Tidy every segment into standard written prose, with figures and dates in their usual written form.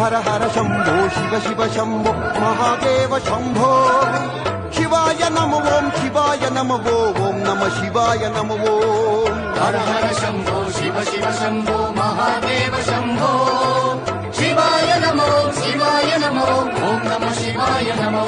ಹರ ಹರ ಶಂಭೋ ಶಿವ ಶಿವ ಶಂಭೋ ಮಹಾದೇವ ಶಂಭೋ ಶಿವಾಯ ನಮ ಓಂ ಶಿವಾಯ ನಮ ಓಂ ನಮ ಶಿವಾಯ ನಮ ಓಂ ಹರ ಹರ ಶಂಭೋ ಶಿವ ಶಿವ ಶಂಭೋ ಮಹಾದೇವ ಶಂಭೋ ಶಿವಾಯ ನಮೋ ಶಿವಾಯ ನಮೋ ಓಂ ನಮ ಶಿವಾಯ ನಮೋ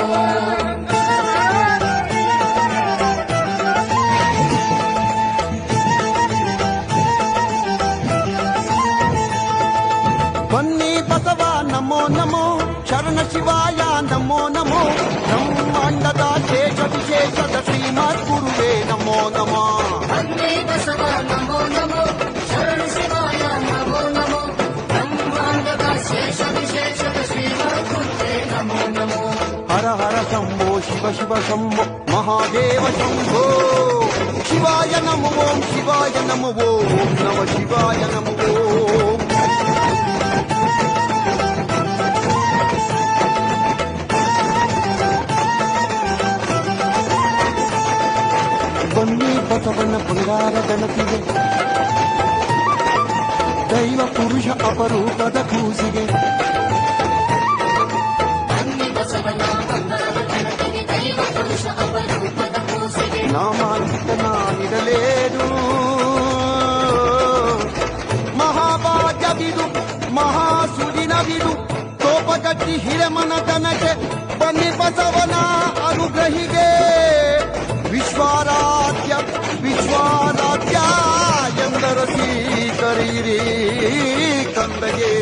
ಬನ್ನಿ ಬಸವ ನಮೋ ನಮೋ ಶರಣ ಶಿವಾಯ ನಮೋ ನಮೋ ಬ್ರಹ್ಮಾಂಡದ ಶೇಷ ವಿಶೇಷದ ಶ್ರೀಮದ್ ಗುರುವೇ ನಮೋ ನಮೋ ಬನ್ನಿ ಬಸವ ನಮೋ ನಮೋ ಶರಣ ಶಿವಾಯ ನಮೋ ನಮೋ ಬ್ರಹ್ಮಾಂಡದ ಶೇಷ ವಿಶೇಷದ ಶ್ರೀಮದ್ ಗುರುವೇ ನಮೋ ನಮೋ ಹರ ಹರ ಶಂಭೋ ಶಿವ ಶಿವ ಶಂಭೋ ಮಹಾದೇವ ಶಂಭೋ ಶಿವಾಯ ನಮೋ ಓಂ ಶಿವಾಯ ನಮೋ ಓಂ ನಮ ಶಿವಾಯ ನಮೋ ಓಂ ಬನ್ನಿ ಬಸವನ ಬಂಗಾರ ಗಣತಿಗೆ ದೈವ ಪುರುಷ ಅಪರೂಪದ ಕೂಸಿಗೆ ನಾಮಾಂಕಿತನಾನಿರಲೇನು ಮಹಾಭಾಗ್ಯವಿದು ಮಹಾಸುದಿನವಿದು ಕೋಪಗಟ್ಟಿ ಹಿರಮನ ತನಗೆ ಬನ್ನಿ ಬಸವನ ಅನುಗ್ರಹಿಗೆ ವಿಶ್ವಾರಾಧ್ಯ ವಿಶ್ವಾರಾಧ್ಯ ಎಂದರ ಸ್ವೀಕರಿರಿ ಕಂದಗೆ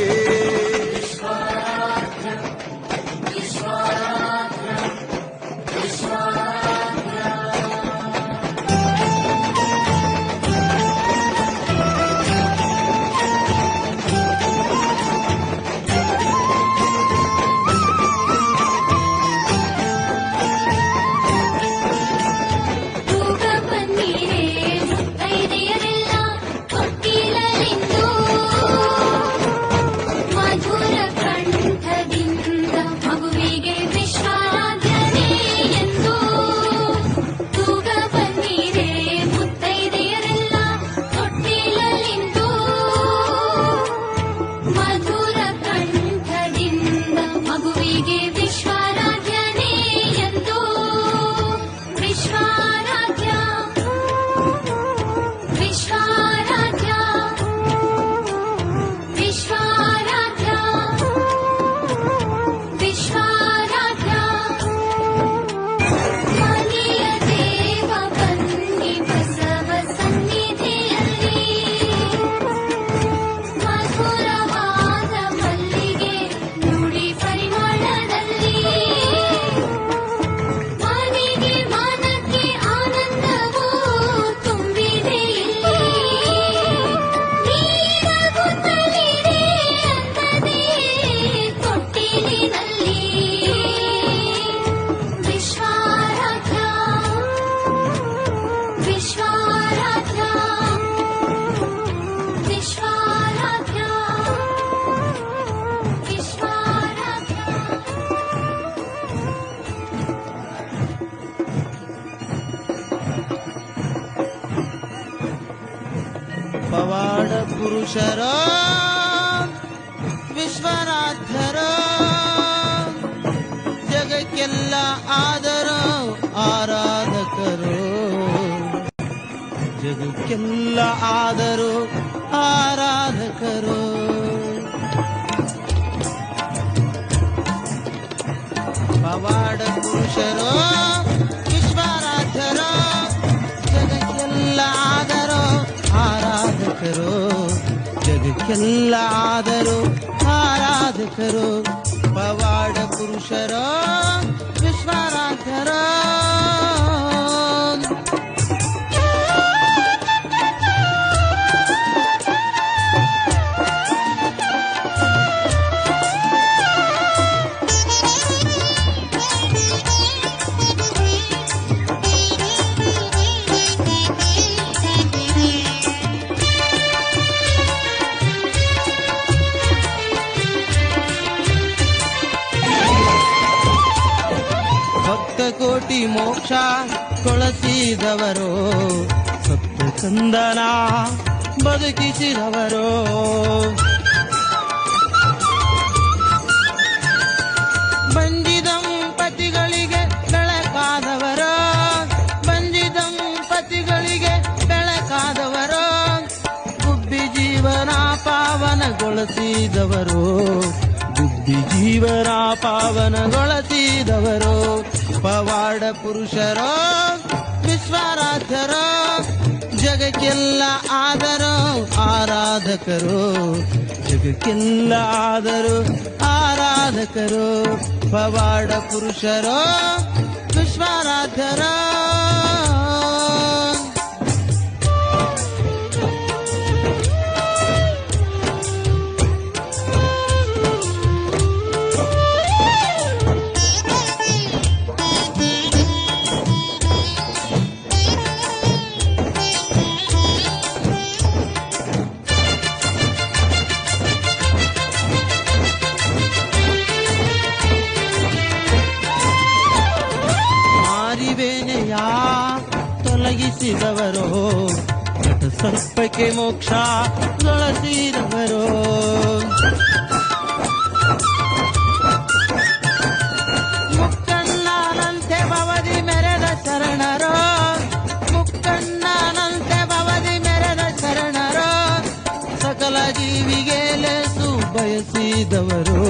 ಪವಾಡ ಪುರುಷರ ವಿಶ್ವನಾಥರ ಜಗಕ್ಕೆಲ್ಲ ಆದರೋ ಆರಾಧಕರು ಜಗಕ್ಕೆಲ್ಲ ಆದರೋ ಆರಾಧಕರು ಪವಾಡ ಪುರುಷರು ವಿಶ್ವನಾಥರ ಜಗಕ್ಕೆಲ್ಲ ಆದರೋ ಆರಾಧಕರು ಜಗಕ್ಕೆಲ್ಲ ಆದರೂ ಆರಾಧಕರು ಪವಾಡ ಪುರುಷರ ವಿಶ್ವನಾಥರ ಕೋಟಿ ಮೋಕ್ಷ ಕೊಳಸಿದವರು ಸತ್ತು ಚಂದನ ಬದುಕಿಸಿದವರು ಬಳಸಿದವರು ಬುದ್ಧಿ ಜೀವನ ಪಾವನಗೊಳಿಸಿದವರು ಪವಾಡ ಪುರುಷರೋ ವಿಶ್ವರಾಧ್ಯರೋ ಜಗಕ್ಕೆಲ್ಲ ಆದರೂ ಆರಾಧಕರು ಜಗಕ್ಕೆಲ್ಲ ಆದರೂ ಆರಾಧಕರು ಪವಾಡ ಪುರುಷರೋ ವಿಶ್ವರಾಧ್ಯರೋ ಮಾರಿಬೇನೆಯ ತೊಲಗಿಸಿದವರು ನಟ ಸರ್ಪಕ್ಕೆ ಮೋಕ್ಷ ದೊಳಸಿದವರು ಮುಕ್ಕಣ್ಣನಂತೆ ಬವದಿ ಮೆರೆದ ಶರಣರು ಮುಕ್ಕಣ್ಣನಂತೆ ಬವದಿ ಮೆರೆದ ಶರಣರು ಸಕಲ ಜೀವಿಗೆ ಲೇಸು ಬಯಸಿದವರು